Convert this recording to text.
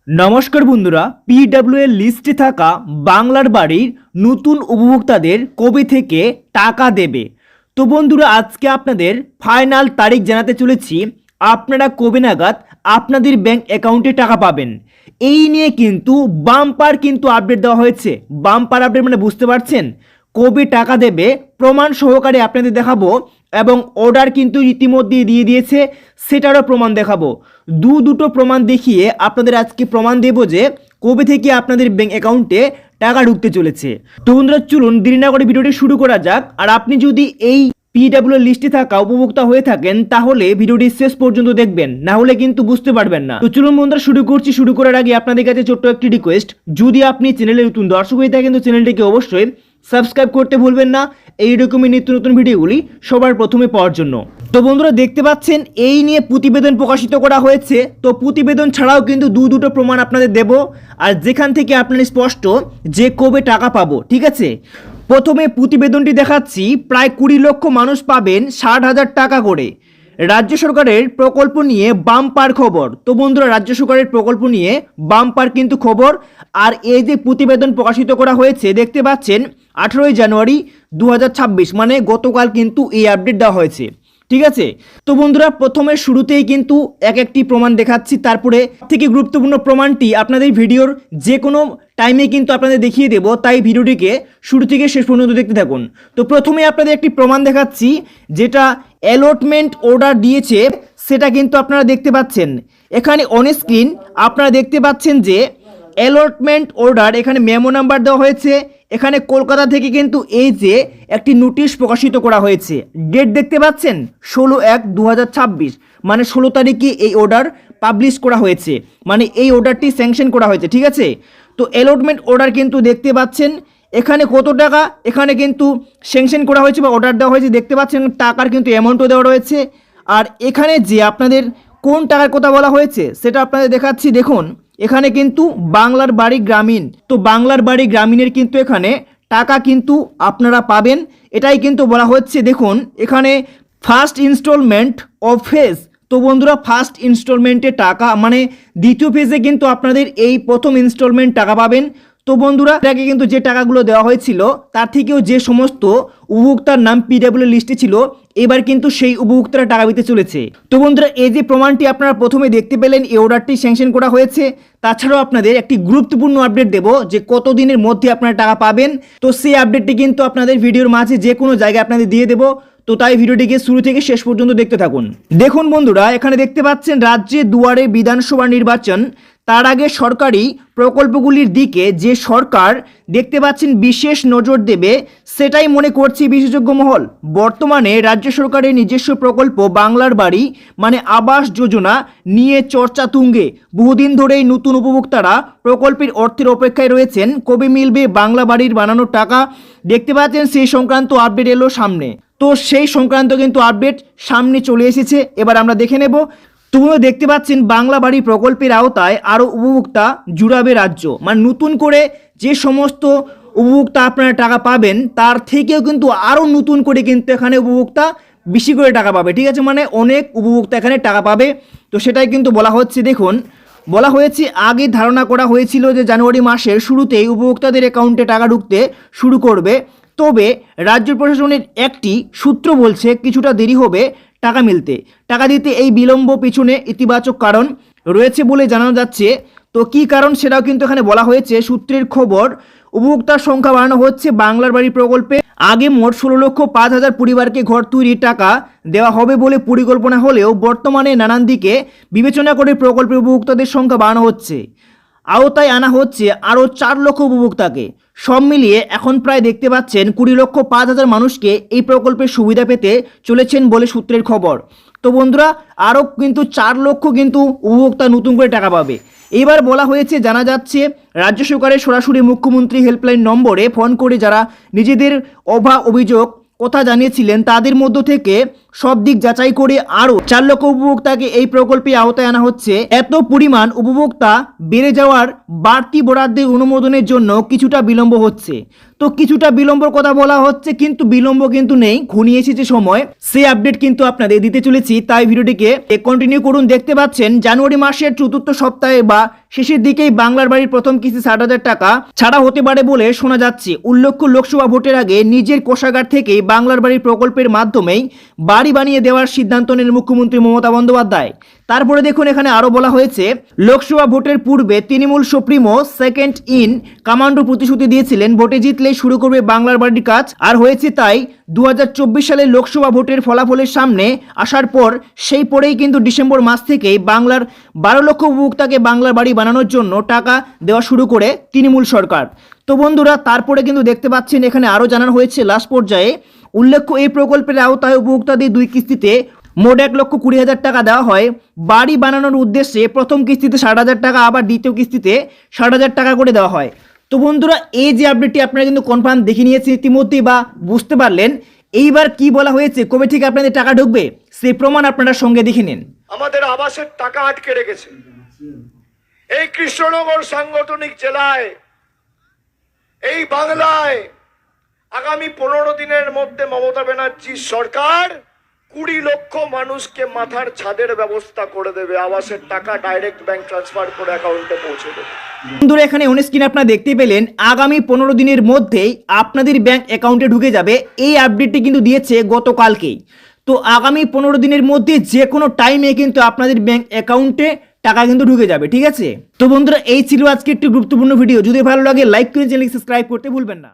নমস্কার বন্ধুরা, পিডব্লিউ এর লিস্টে থাকা বাংলার বাড়ির নতুন উপভোক্তাদের কবে থেকে টাকা দেবে। তো বন্ধুরা, আজকে আপনাদের ফাইনাল তারিখ জানাতে চলেছি আপনারা কবে নাগাদ আপনাদের ব্যাংক অ্যাকাউন্টে টাকা পাবেন। এই নিয়ে কিন্তু বাম্পার আপডেট দেওয়া হয়েছে। বাম্পার আপডেট মানে বুঝতে পারছেন, কবে টাকা দেবে প্রমাণ সহকারে আপনাদের দেখাবো এবং অর্ডার কিন্তু ইতিমধ্যে দিয়ে দিয়েছে, সেটারও প্রমাণ দেখাবো। দুটো প্রমাণ দেখিয়ে আপনাদের আজকে প্রমাণ দেব যে কবে থেকে আপনাদের ব্যাংক অ্যাকাউন্টে টাকা ঢুকতে চলেছে। তো বন্ধুরা, চলুন দেরি না করে ভিডিওটি শুরু করা যাক। আর আপনি যদি এই পিডব্লিউ লিস্টে থাকা উপভোক্তা হয়ে থাকেন তাহলে ভিডিওটি শেষ পর্যন্ত দেখবেন, না হলে কিন্তু বুঝতে পারবেন না। তো চলুন বন্ধুরা শুরু করছি। শুরু করার আগে আপনাদের কাছে ছোট্ট একটি রিকোয়েস্ট, যদি আপনি চ্যানেলে নতুন দর্শক হয়ে থাকেন তো চ্যানেলটিকে অবশ্যই সাবস্ক্রাইব করতে ভুলবেন না, এই রকমই নিত্য নতুন ভিডিওগুলি সবার প্রথমে পাওয়ার জন্য। তো বন্ধুরা দেখতে পাচ্ছেন এই নিয়ে প্রতিবেদন প্রকাশিত করা হয়েছে। তো প্রতিবেদন ছাড়াও কিন্তু দুটো প্রমাণ আপনাদের দেব, আর যেখান থেকে আপনার স্পষ্ট যে কবে টাকা পাবো। ঠিক আছে, প্রথমে প্রতিবেদনটি দেখাচ্ছি। প্রায় 20 লক্ষ মানুষ পাবেন 60,000 টাকা করে। রাজ্য সরকারের প্রকল্প নিয়ে বাম্পার খবর। তো বন্ধুরা, রাজ্য সরকারের প্রকল্প নিয়ে বাম্পার কিন্তু খবর। আর এই যে প্রতিবেদন প্রকাশিত করা হয়েছে দেখতে পাচ্ছেন 18 জানুয়ারি 2026, মানে গতকাল কিন্তু এই আপডেট দেওয়া হয়েছে। ঠিক আছে, তো বন্ধুরা প্রথমে শুরুতেই কিন্তু একটি প্রমাণ দেখাচ্ছি, তারপরে থেকে গুরুত্বপূর্ণ প্রমাণটি আপনাদের ভিডিওর যে কোনো টাইমে কিন্তু আপনাদের দেখিয়ে দেব, তাই ভিডিওটিকে শুরু থেকে শেষ পর্যন্ত দেখতে থাকুন। তো প্রথমে আপনাদের একটি প্রমাণ দেখাচ্ছি, যেটা অ্যালটমেন্ট অর্ডার দিয়েছে সেটা কিন্তু আপনারা দেখতে পাচ্ছেন এখানে অন স্ক্রিন। আপনারা দেখতে পাচ্ছেন যে অ্যালটমেন্ট অর্ডার, এখানে মেমো নাম্বার দেওয়া হয়েছে। এখানে কলকাতা থেকে কিন্তু এই যে একটি নোটিশ প্রকাশিত করা হয়েছে, ডেট দেখতে পাচ্ছেন 16/1/2026, মানে 16 তারিখে এই অর্ডার পাবলিশ করা হয়েছে, মানে এই অর্ডারটি স্যাংশন করা হয়েছে। ঠিক আছে, তো অ্যালটমেন্ট অর্ডার কিন্তু দেখতে পাচ্ছেন এখানে কত টাকা এখানে কিন্তু স্যাংশন করা হয়েছে বা অর্ডার দেওয়া হয়েছে, দেখতে পাচ্ছেন টাকার কিন্তু অ্যামাউন্টও দেওয়া রয়েছে। আর এখানে যে আপনাদের কোন টাকার কথা বলা হয়েছে সেটা আপনাদের দেখাচ্ছি। দেখুন এখানে কিন্তু বাংলার বাড়ি গ্রামীণ, তো বাংলার বাড়ি গ্রামীণের কিন্তু এখানে টাকা কিন্তু আপনারা পাবেন, এটাই কিন্তু বলা হচ্ছে। দেখুন এখানে ফার্স্ট ইনস্টলমেন্ট অফ ফেজ। তো বন্ধুরা, ফার্স্ট ইনস্টলমেন্টে টাকা মানে দ্বিতীয় ফেজে কিন্তু আপনাদের এই প্রথম ইনস্টলমেন্ট টাকা পাবেন। তো বন্ধুরা, আগে কিন্তু যে টাকাগুলো দেওয়া হয়েছিল তার থেকেও যে সমস্ত উপভোক্তার নাম পিডব্লিউ লিস্টে ছিল, এবার কিন্তু সেই উপভোক্তারা টাকা পেতে চলেছে। তো বন্ধুরা, এই যে প্রমাণটি আপনারা প্রথমে দেখতে পেলেন, এই অর্ডারটি স্যাংশন করা হয়েছে। তাছাড়াও আপনাদের একটি গুরুত্বপূর্ণ আপডেট দেব যে কত দিনের মধ্যে আপনারা টাকা পাবেন। তো সেই আপডেটটি কিন্তু আপনাদের ভিডিওর মাঝে যে কোনো জায়গায় আপনাদের দিয়ে দেবো, তো তাই ভিডিওটিকে শুরু থেকে শেষ পর্যন্ত দেখতে থাকুন। দেখুন বন্ধুরা, এখানে দেখতে পাচ্ছেন রাজ্যে দুয়ারে বিধানসভা নির্বাচন, তার আগে সরকারি প্রকল্পগুলির দিকে যে সরকার দেখতে পাচ্ছেন বিশেষ নজর দেবে, সেটাই মনে করছে বিশেষজ্ঞ মহল। বর্তমানে রাজ্য সরকারের নিজস্ব প্রকল্প বাংলার বাড়ি মানে আবাস যোজনা নিয়ে চর্চা তুঙ্গে। বহুদিন ধরেই নতুন উপভোক্তারা প্রকল্পের অর্থের অপেক্ষায় রয়েছেন, কবে মিলবে বাংলা বাড়ির বানানোর টাকা। দেখতে পাচ্ছেন সেই সংক্রান্ত আপডেট এলো সামনে। তো সেই সংক্রান্ত কিন্তু আপডেট সামনে চলে এসেছে, এবার আমরা দেখে নেব। তুমিও দেখতে পাচ্ছেন বাংলা বাড়ি প্রকল্পের আওতায় আরও উপভোক্তা জুড়াবে রাজ্য, মানে নতুন করে যে সমস্ত উপভোক্তা আপনারা টাকা পাবেন তার থেকেও কিন্তু আরও নতুন করে কিন্তু এখানে উপভোক্তা বেশি করে টাকা পাবে। ঠিক আছে, মানে অনেক উপভোক্তা এখানে টাকা পাবে, তো সেটাই কিন্তু বলা হচ্ছে। দেখুন বলা হয়েছে আগে ধারণা করা হয়েছিল যে জানুয়ারি মাসের শুরুতেই উপভোক্তাদের অ্যাকাউন্টে টাকা ঢুকতে শুরু করবে, তবে রাজ্য প্রশাসনের একটি সূত্র বলছে কিছুটা দেরি হবে টাকা মিলতে। টাকা দিতে এই বিলম্ব পিছনে ইতিবাচক কারণ রয়েছে বলে জানানো যাচ্ছে। তো কী কারণ সেটাও কিন্তু এখানে বলা হয়েছে। সূত্রের খবর, উপভোক্তার সংখ্যা বাড়ানো হচ্ছে বাংলার বাড়ি প্রকল্পে। আগে মোট 16,05,000 পরিবারকে ঘর তৈরির টাকা দেওয়া হবে বলে পরিকল্পনা হলেও বর্তমানে নানান দিকে বিবেচনা করে প্রকল্পের উপভোক্তাদের সংখ্যা বাড়ানো হচ্ছে। আওতায় আনা হচ্ছে আরও 4 লক্ষ উপভোক্তাকে। সব মিলিয়ে এখন প্রায় দেখতে পাচ্ছেন 20,05,000 মানুষকে এই প্রকল্পের সুবিধা পেতে চলেছেন বলে সূত্রের খবর। তো বন্ধুরা, আরও কিন্তু 4 লক্ষ কিন্তু উপভোক্তা নতুন করে টাকা পাবে। এবার বলা হয়েছে, জানা যাচ্ছে রাজ্য সরকারের সরাসরি মুখ্যমন্ত্রী হেল্পলাইন নম্বরে ফোন করে যারা নিজেদের অভিযোগ কথা জানিয়েছিলেন তাদের মধ্য থেকে সব দিক যাচাই করে আরও 4 লক্ষ উপভোক্তাকে এই প্রকল্পে আওতায় আনা হচ্ছে। এত পরিমাণ উপভোক্তা বেড়ে যাওয়ার বাড়তি বরাদ্দের অনুমোদনের জন্য কিছুটা বিলম্ব হচ্ছে। তো কিছুটা বিলম্বর কথা বলা হচ্ছে, কিন্তু বিলম্ব কিন্তু নেই, ঘনিয়ে এসেছে সময়। সেই আপডেট কিন্তু আপনাদের দিতে চলেছি, তাই ভিডিওটিকে কন্টিনিউ করুন। দেখতে পাচ্ছেন জানুয়ারি মাসের চতুর্থ সপ্তাহে বা শেষের দিকেই বাংলার বাড়ির প্রথম কিস্তি 60,000 টাকা ছাড়া হতে পারে বলে শোনা যাচ্ছে। উল্লেখ্য, লোকসভা ভোটের আগে নিজের কোষাগার থেকেই বাংলার বাড়ির প্রকল্পের মাধ্যমেই বাড়ি বানিয়ে দেওয়ার সিদ্ধান্ত নেন মুখ্যমন্ত্রী মমতা বন্দ্যোপাধ্যায়। তারপরে দেখুন, এখানে আরো বলা হয়েছে, লোকসভা ভোটের পূর্বে Trinamool supremo second in commando প্রতিশ্রুতি দিয়েছিলেন ভোটে জিতলেই শুরু করবে বাংলার বাড়ির কাজ, আর হয়েছে তাই। 2024 সালে লোকসভা ভোটের ফলাফলের সামনে আসার পর সেই পরেই কিন্তু ডিসেম্বর মাস থেকেই বাংলার 12 লক্ষ উপভোক্তাকে বাংলার বাড়ি বানানোর জন্য টাকা দেওয়া শুরু করে তৃণমূল সরকার। তো বন্ধুরা, তারপরে কিন্তু দেখতে পাচ্ছেন এখানে আরও জানানো হয়েছে লাস্ট পর্যায়ে। উল্লেখ্য, এই প্রকল্পের আওতায় উপভোক্তাদের 2 কিস্তিতে মোট 1,20,000 টাকা দেওয়া হয় বাড়ি বানানোর উদ্দেশ্যে। প্রথম কিস্তিতে 60,000 টাকা, আবার দ্বিতীয় কিস্তিতে 60,000 টাকা করে দেওয়া হয়। তো বন্ধুরা, এই যে আপডেটটি আপনারা কিন্তু কনফার্ম দেখে নিয়েছেন ইতিমধ্যেই বা বুঝতে পারলেন। এইবার কি বলা হয়েছে, কবে থেকে আপনাদের টাকা ঢুকবে সেই প্রমাণ আপনারা সঙ্গে দেখে নিন। আমাদের আবাসের টাকা আটকে রেখেছে। এই কৃষ্ণনগর সাংগঠনিক জেলায়, এই বাংলায় আগামী 15 দিনের মধ্যে মমতা ব্যানার্জি সরকার 20 লক্ষ মানুষকে মাথার ছাদের ব্যবস্থা করে দেবে। আবাসের টাকা ডাইরেক্ট ব্যাংক ট্রান্সফার করে অ্যাকাউন্টে পৌঁছে দেবে। বন্ধুরা, এখানে অন স্ক্রিনে আপনারা দেখতে পেলেন আগামী 15 দিনের মধ্যেই আপনাদের ব্যাংক অ্যাকাউন্টে ঢুকে যাবে। এই আপডেটটি কিন্তু দিয়েছে গতকালকেই। তো আগামী 15 দিনের মধ্যে যে কোনো টাইমে কিন্তু আপনাদের ব্যাংক অ্যাকাউন্টে টাকা কিন্তু ঢুকে যাবে, ঠিক আছে। তো বন্ধুরা, এই ছিল আজকে একটি গুরুত্বপূর্ণ ভিডিও। যদি ভালো লাগে লাইক করে চ্যানেলকে সাবস্ক্রাইব করতে ভুলবেন না।